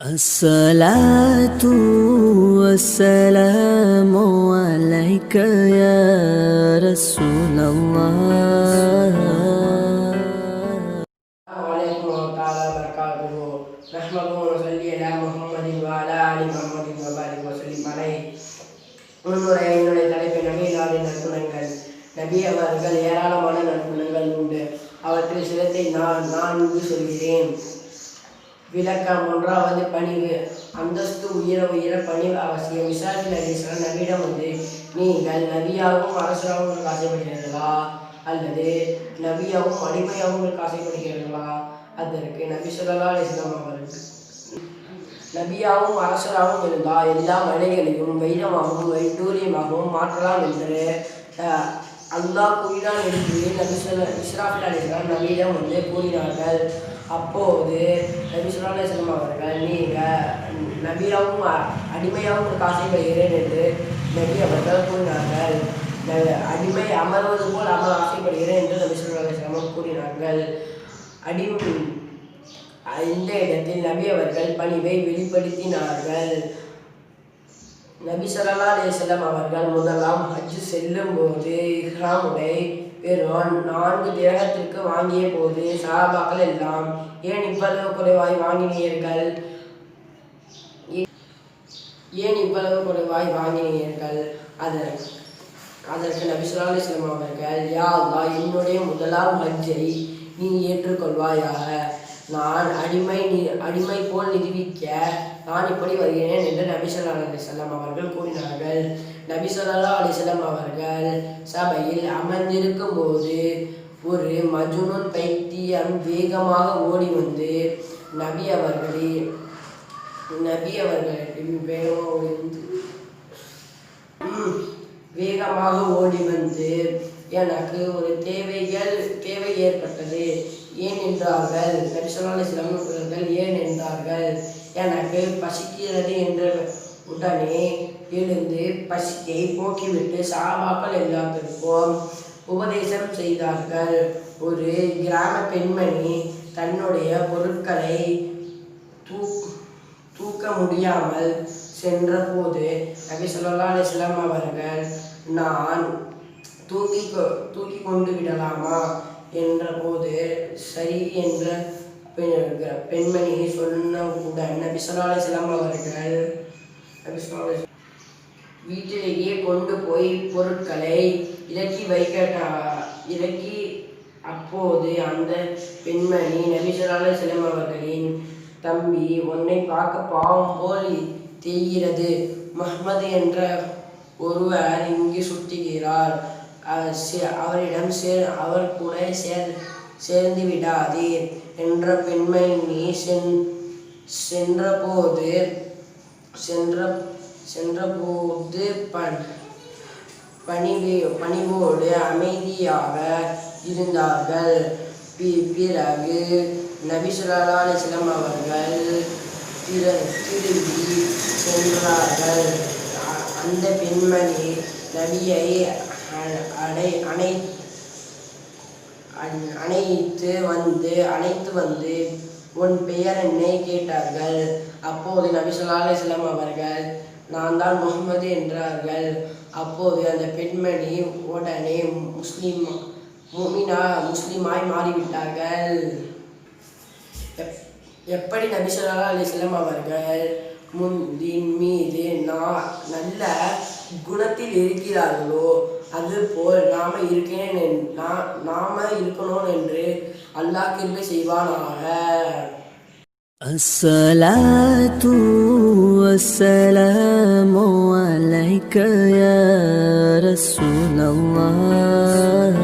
الصلاة والسلام عليك يا رسول الله. السلام عليكم ورحمة الله وبركاته. نحمده ونصلي على محمد وعلى آل محمد وبارك وسلم عليه. என்னுடைய தலைப்பு நபியிலாரின் நற்குணங்கள். நபி அவர்கள் ஏராளமான நற்குணங்கள் உண்டு. அவற்றில் சிலத்தை நான் இங்கு சொல்கிறேன். விளக்கம். ஒன்றாவது பணிவு. அந்தஸ்து உயர பணிவு அவசியம். இஸ்ராஃபில் அலைஹிஸ்ஸலாம் நபியிடம் நீங்கள் நபியாகவும் அரசராகவும் ஆசைப்படுகிறீர்களா அல்லது நபியாகவும் அடிமையாகவும் ஆசைப்படுகிறீர்களா? அதற்கு நபி ஸல்லல்லாஹு அலைஹி வஸல்லம் அவர்கள் நபியாகவும் அரசராகவும் இருந்தால் எல்லா மலைகளையும் வைரமாகவும் வைடூரியமாகவும் மாற்றலாம் என்று அல்லாஹ் கூறினான் என்று இஸ்ராஃபில் அலைஹிஸ்ஸலாம் நபியிடம் கூறினார்கள். அப்போது நபி ஸல்லல்லாஹு அலைஹி வஸல்லம் அவர்கள் நீங்கள் நபியாகவும் அடிமையாகவும் ஆசைப்படுகிறேன் என்று நபி அவர்கள் கூறினார்கள். அடிமை அமர்வது போல் அமர ஆசைப்படுகிறேன் என்று நபி ஸல்லல்லாஹு அலைஹி வஸல்லம் கூறினார்கள். இந்த இடத்தில் நபி அவர்கள் பணிவை வெளிப்படுத்தினார்கள். நபி ஸல்லல்லாஹு அலைஹி வஸல்லம் அவர்கள் முதலாம் ஹஜ் செல்லும் போது இஹ்ராம் உடை வெறும் 4 திரகத்திற்கு வாங்கிய போது சஹாபாக்கள் எல்லாம் ஏன் இவ்வளவு குறைவாய் வாங்கினீர்கள் அதற்கு நபி ஸல்லல்லாஹு அலைஹி வஸல்லம் அவர்கள் யா அல்லாஹ், என்னுடைய முதலாம் ஹஜ்ஜை நீ ஏற்றுக்கொள்வாயாக. நான் அடிமை போல் நிரூபிக்க நான் இப்படி வருகிறேன் என்று நபி ஸல்லல்லாஹு அலைஹி வஸல்லம் அவர்கள் கூறினார்கள். நபி ஸல்லல்லாஹு அலைஹி வஸல்லம் அவர்கள் சபையில் அமர்ந்திருக்கும் போது ஒரு மஜ்னூன் பைத்தியம் வேகமாக ஓடி வந்து நபி அவர்களின் வேகமாக ஓடி வந்து எனக்கு ஒரு தேவை ஏற்பட்டது ஏன் என்றார்கள். நபி ஸல்லல்லாஹு அலைஹி வஸல்லம் அவர்கள் ஏன் என்றார்கள். எனக்கு பசிக்கிறது என்ற உடனே எழுந்து பசியை போக்கிவிட்டு சஹாபாக்கள் எல்லாத்திற்கும் உபதேசம் செய்தார்கள். ஒரு கிராம பெண்மணி தன்னுடைய பொருட்களை தூக்க முடியாமல் சென்ற போது நபி ஸல்லல்லாஹு அலைஹி வஸல்லம் அவர்கள் நான் தூக்கி கொண்டு விடலாமா என்ற போது சரி என்ற பெண்மணி சொன்னவுடன் நபி ஸல்லல்லாஹு அலைஹி வஸல்லம் அவர்கள் வீட்டிலேயே கொண்டு போய் பொருட்களை இறக்கி அப்போது அந்த பெண்மணி நபி ஸல்லல்லாஹு அலைஹி வஸல்லம் அவர்களின் தம்பி, உன்னை பார்க்க பாவம் போல் தெரிகிறது. முஹம்மது என்ற ஒருவர் இங்கு சுற்றுகிறார். அவர் கூட சேர்ந்து விடாதீர் என்ற பெண்மணி சென்றபோது பணிவோடு அமைதியாக இருந்தார்கள். பிறகு நபி ஸல்லல்லாஹு அலைஹி வஸல்லம் அவர்கள் திரும்பி சென்றார்கள். அந்த பெண்மணி நபியை அழைத்து வந்து உன் பெயர் என்ன கேட்டார்கள். அப்போது நபி ஸல்லல்லாஹு அலைஹி வஸல்லம் அவர்கள் நான் தான் முஹம்மது என்றார்கள். அப்போது அந்த பெண்மணி உடனே முஸ்லிமாய் மாறிவிட்டார்கள். எப்படி நபி ஸல்லல்லாஹு அலைஹி வஸல்லம் அவர்கள் மீது நல்ல குணத்தில் இருக்கிறார்களோ அதுபோல் நாம இருக்கணும் என்று அல்லாஹ் கிருபை செய்வானாக. الصلاة والسلام عليك يا رسول الله.